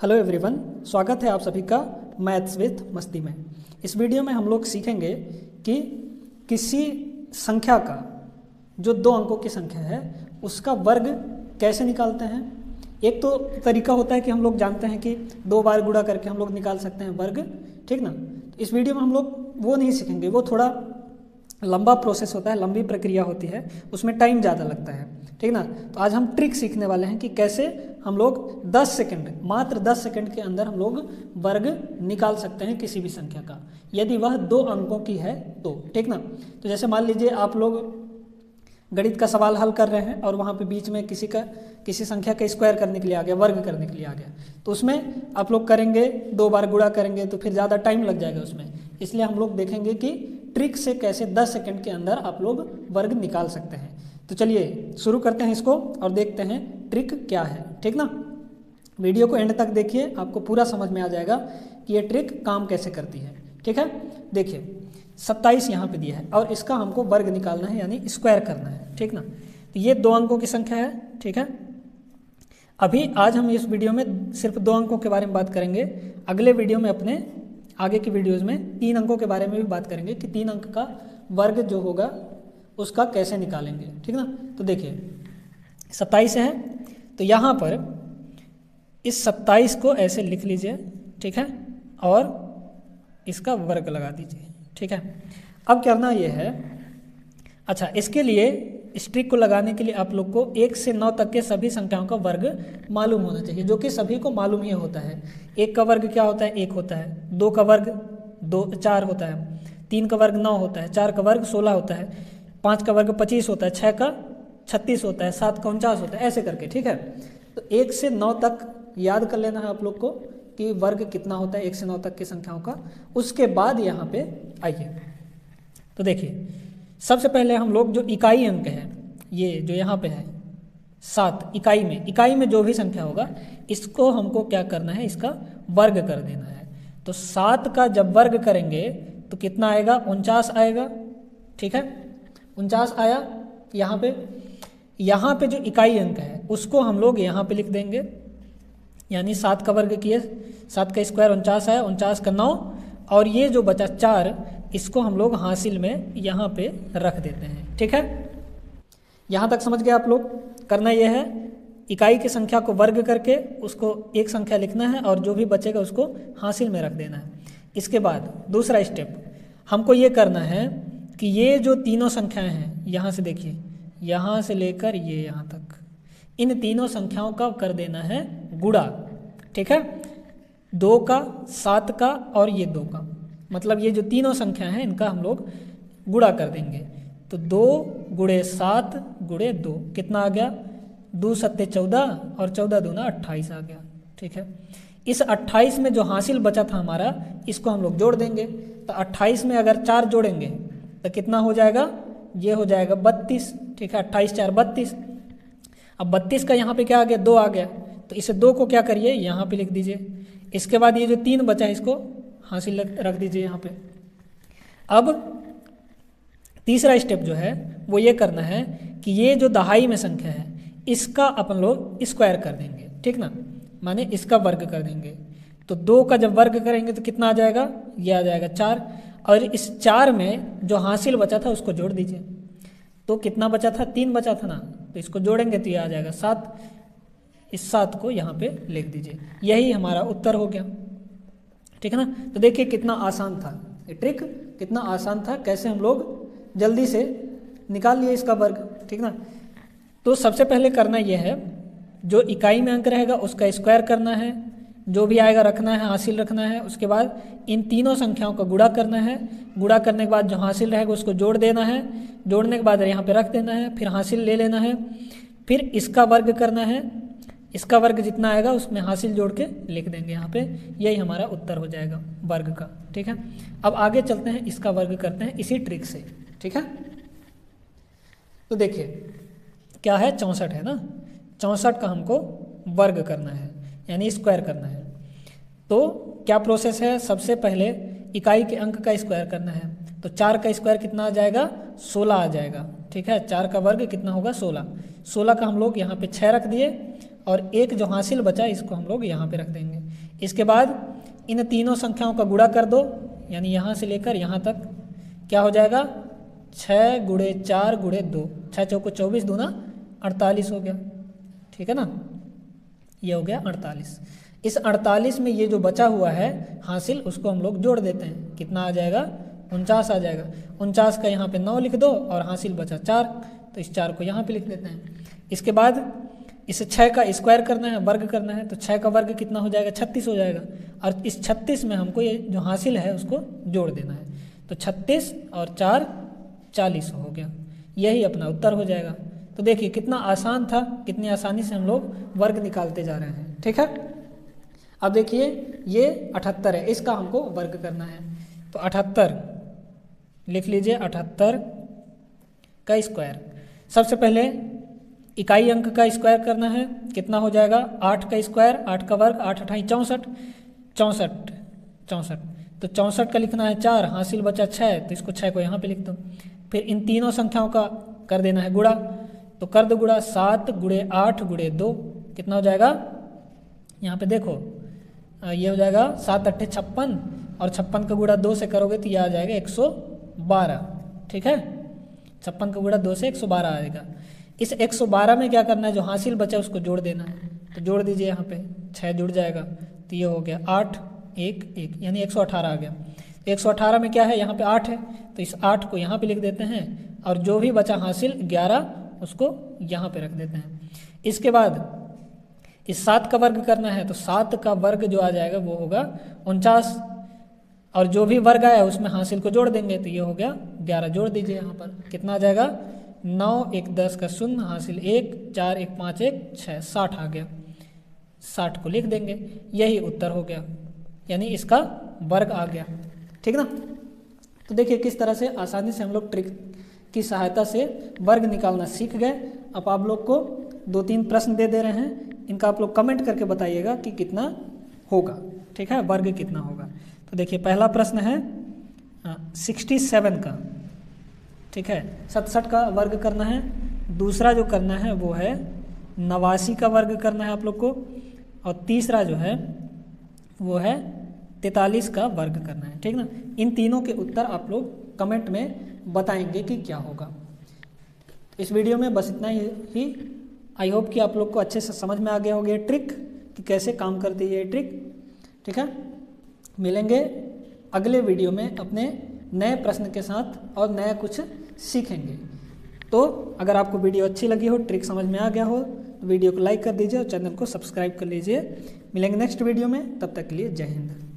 Hello everyone, स्वागत है आप सभी का मैथ्स विथ मस्ती में। इस वीडियो में हम लोग सीखेंगे कि किसी संख्या का जो 2 अंकों की संख्या है उसका वर्ग कैसे निकालते हैं। एक तो तरीका होता है कि हम लोग जानते हैं कि 2 बार गुणा करके हम लोग निकाल सकते हैं वर्ग, ठीक ना। इस वीडियो में हम लोग वो नहीं सीखेंगे, वो थोड़ा लंबा प्रोसेस होता है, लंबी प्रक्रिया होती है, उसमें टाइम ज़्यादा लगता है, ठीक ना। तो आज हम ट्रिक सीखने वाले हैं कि कैसे हम लोग 10 सेकंड, मात्र 10 सेकंड के अंदर हम लोग वर्ग निकाल सकते हैं किसी भी संख्या का, यदि वह 2 अंकों की है तो, ठीक ना। तो जैसे मान लीजिए आप लोग गणित का सवाल हल कर रहे हैं और वहाँ पे बीच में किसी संख्या का स्क्वायर करने के लिए आ गया, वर्ग करने के लिए आ गया, तो उसमें आप लोग करेंगे 2 बार गुणा करेंगे तो फिर ज़्यादा टाइम लग जाएगा उसमें। इसलिए हम लोग देखेंगे कि ट्रिक से कैसे 10 सेकंड के अंदर आप लोग वर्ग निकाल सकते हैं। तो चलिए शुरू करते हैं इसको और देखते हैं ट्रिक क्या है, ठीक ना। वीडियो को एंड तक देखिए, आपको पूरा समझ में आ जाएगा कि ये ट्रिक काम कैसे करती है, ठीक है। देखिए 27 यहाँ पे दिया है और इसका हमको वर्ग निकालना है, यानी स्क्वायर करना है, ठीक ना। तो ये 2 अंकों की संख्या है, ठीक है। अभी आज हम इस वीडियो में सिर्फ 2 अंकों के बारे में बात करेंगे। अगले वीडियो में, अपने आगे की वीडियोज़ में 3 अंकों के बारे में भी बात करेंगे कि 3 अंक का वर्ग जो होगा उसका कैसे निकालेंगे, ठीक ना। तो देखिए 27 है, तो यहाँ पर इस 27 को ऐसे लिख लीजिए, ठीक है, और इसका वर्ग लगा दीजिए, ठीक है। अब करना ये है, अच्छा इसके लिए इस ट्रिक को लगाने के लिए आप लोग को 1 से 9 तक के सभी संख्याओं का वर्ग मालूम होना चाहिए, जो कि सभी को मालूम ही होता है। 1 का वर्ग क्या होता है? 1 होता है। 2 का वर्ग 4 होता है। 3 का वर्ग 9 होता है। 4 का वर्ग 16 होता है। 5 का वर्ग 25 होता है। 6 का 36 होता है। 7 का 49 होता है, ऐसे करके, ठीक है। तो 1 से 9 तक याद कर लेना है आप लोग को कि वर्ग कितना होता है 1 से 9 तक की संख्याओं का। उसके बाद यहाँ पे आइए, तो देखिए सबसे पहले हम लोग जो इकाई अंक है, ये जो यहाँ पे है 7, इकाई में जो भी संख्या होगा इसको हमको क्या करना है, इसका वर्ग कर देना है। तो 7 का जब वर्ग करेंगे तो कितना आएगा? 49 आएगा, ठीक है। 49 आया। यहाँ पे जो इकाई अंक है उसको हम लोग यहाँ पे लिख देंगे, यानी 7 का वर्ग किए, 7 का स्क्वायर 49 आया, 49 का 9, और ये जो बचा 4 इसको हम लोग हासिल में यहाँ पे रख देते हैं, ठीक है। यहाँ तक समझ गए आप लोग? करना ये है, इकाई की संख्या को वर्ग करके उसको एक संख्या लिखना है और जो भी बचेगा उसको हासिल में रख देना है। इसके बाद दूसरा स्टेप हमको ये करना है कि ये जो तीनों संख्याएं हैं, यहाँ से देखिए, यहाँ से लेकर ये यहाँ तक, इन तीनों संख्याओं का कर देना है गुणा, ठीक है। 2 का, 7 का और ये 2 का, मतलब ये जो तीनों संख्या हैं इनका हम लोग गुणा कर देंगे। तो 2 × 7 × 2 कितना आ गया? 2 सत्ते 14 और 14 दूना 28 आ गया, ठीक है। इस 28 में जो हासिल बचा था हमारा, इसको हम लोग जोड़ देंगे। तो 28 में अगर 4 जोड़ेंगे तो कितना हो जाएगा? ये हो जाएगा 32, ठीक है। 28 4 32। अब 32 का यहाँ पे क्या आ गया? 2 आ गया, तो इसे 2 को क्या करिए, यहाँ पे लिख दीजिए। इसके बाद ये जो 3 बचा है इसको हासिल रख दीजिए यहाँ पे। अब तीसरा स्टेप जो है वो ये करना है कि ये जो दहाई में संख्या है इसका अपन लोग स्क्वायर कर देंगे, ठीक ना, माने इसका वर्ग कर देंगे। तो 2 का जब वर्ग करेंगे तो कितना आ जाएगा? ये आ जाएगा 4, और इस 4 में जो हासिल बचा था उसको जोड़ दीजिए। तो कितना बचा था? 3 बचा था ना, तो इसको जोड़ेंगे तो ये आ जाएगा 7। इस 7 को यहाँ पे लिख दीजिए। यही हमारा उत्तर हो गया, ठीक है ना। तो देखिए कितना आसान था ये ट्रिक, कितना आसान था, कैसे हम लोग जल्दी से निकाल लिए इसका वर्ग, ठीक ना। तो सबसे पहले करना ये है, जो इकाई में अंक रहेगा उसका स्क्वायर करना है, जो भी आएगा रखना है, हासिल रखना है। उसके बाद इन तीनों संख्याओं का गुणा करना है। गुणा करने के बाद जो हासिल रहेगा उसको जोड़ देना है। जोड़ने के बाद यहाँ पे रख देना है, फिर हासिल ले लेना है, फिर इसका वर्ग करना है। इसका वर्ग जितना आएगा उसमें हासिल जोड़ के लिख देंगे यहाँ पे। यही हमारा उत्तर हो जाएगा वर्ग का, ठीक है। अब आगे चलते हैं, इसका वर्ग करते हैं इसी ट्रिक से, ठीक है। तो देखिए क्या है, 64 है ना, 64 का हमको वर्ग करना है, यानी स्क्वायर करना है। तो क्या प्रोसेस है? सबसे पहले इकाई के अंक का स्क्वायर करना है। तो 4 का स्क्वायर कितना आ जाएगा? 16 आ जाएगा, ठीक है। 4 का वर्ग कितना होगा? 16। 16 का हम लोग यहाँ पे 6 रख दिए और एक जो हासिल बचा इसको हम लोग यहाँ पे रख देंगे। इसके बाद इन तीनों संख्याओं का गुणा कर दो, यानी यहाँ से लेकर यहाँ तक क्या हो जाएगा 6 गुणे 4 गुणे 2, 6 चौको 24 दूना 48 हो गया, ठीक है ना, ये हो गया 48। इस 48 में ये जो बचा हुआ है हासिल उसको हम लोग जोड़ देते हैं, कितना आ जाएगा 49 आ जाएगा। 49 का यहाँ पे 9 लिख दो और हासिल बचा 4, तो इस 4 को यहाँ पे लिख देते हैं। इसके बाद इसे 6 का स्क्वायर करना है, वर्ग करना है, तो 6 का वर्ग कितना हो जाएगा 36 हो जाएगा, और इस 36 में हमको ये जो हासिल है उसको जोड़ देना है, तो 36 और 4 40 हो गया, यही अपना उत्तर हो जाएगा। तो देखिए कितना आसान था, कितनी आसानी से हम लोग वर्ग निकालते जा रहे हैं, ठीक है। अब देखिए ये 78 है, इसका हमको वर्ग करना है, तो 78 लिख लीजिए, 78 का स्क्वायर। सबसे पहले इकाई अंक का स्क्वायर करना है, कितना हो जाएगा 8 का स्क्वायर, 8 का वर्ग, 8 अठाई 64, 64, तो 64 का लिखना है 4, हासिल बचा 6, तो इसको 6 को यहाँ पे लिख दो। फिर इन तीनों संख्याओं का कर देना है गुणा, तो कर दो गुणा, 7 गुणे 8 गुणे 2, कितना हो जाएगा यहाँ पे देखो, ये हो जाएगा 7 अट्ठे 56, और 56 का गुणा 2 से करोगे तो ये आ जाएगा 112, ठीक है। 56 का गुणा 2 से 112 आएगा। इस 112 में क्या करना है, जो हासिल बचा उसको जोड़ देना है, तो जोड़ दीजिए, यहाँ पे 6 जुड़ जाएगा, तो ये हो गया 8 1 1, यानी 118 आ गया। 118 में क्या है, यहाँ पे 8 है, तो इस 8 को यहाँ पे लिख देते हैं, और जो भी बचा हासिल 11 उसको यहाँ पे रख देते हैं। इसके बाद इस 7 का वर्ग करना है, तो 7 का वर्ग जो आ जाएगा वो होगा 49, और जो भी वर्ग आया उसमें हासिल को जोड़ देंगे, तो ये हो गया 11, जोड़ दीजिए यहाँ पर, कितना आ जाएगा 9 1 10 का 0, हासिल 1 4 1 5 1 6, 60 आ गया, 60 को लिख देंगे, यही उत्तर हो गया, यानी इसका वर्ग आ गया, ठीक ना। तो देखिए किस तरह से आसानी से हम लोग ट्रिक की सहायता से वर्ग निकालना सीख गए। अब आप लोग को 2-3 प्रश्न दे रहे हैं, इनका आप लोग कमेंट करके बताइएगा कि कितना होगा, ठीक है, वर्ग कितना होगा। तो देखिए पहला प्रश्न है 67 का, ठीक है, 67 का वर्ग करना है। दूसरा जो करना है वो है 89 का वर्ग करना है आप लोग को, और तीसरा जो है वो है 43 का वर्ग करना है, ठीक ना। इन तीनों के उत्तर आप लोग कमेंट में बताएंगे कि क्या होगा। इस वीडियो में बस इतना ही। आई होप कि आप लोग को अच्छे से समझ में आ गया होगा ये ट्रिक कि कैसे काम करती है ये ट्रिक, ठीक है। मिलेंगे अगले वीडियो में अपने नए प्रश्न के साथ और नया कुछ सीखेंगे। तो अगर आपको वीडियो अच्छी लगी हो, ट्रिक समझ में आ गया हो, तो वीडियो को लाइक कर दीजिए और चैनल को सब्सक्राइब कर लीजिए। मिलेंगे नेक्स्ट वीडियो में, तब तक के लिए जय हिंद।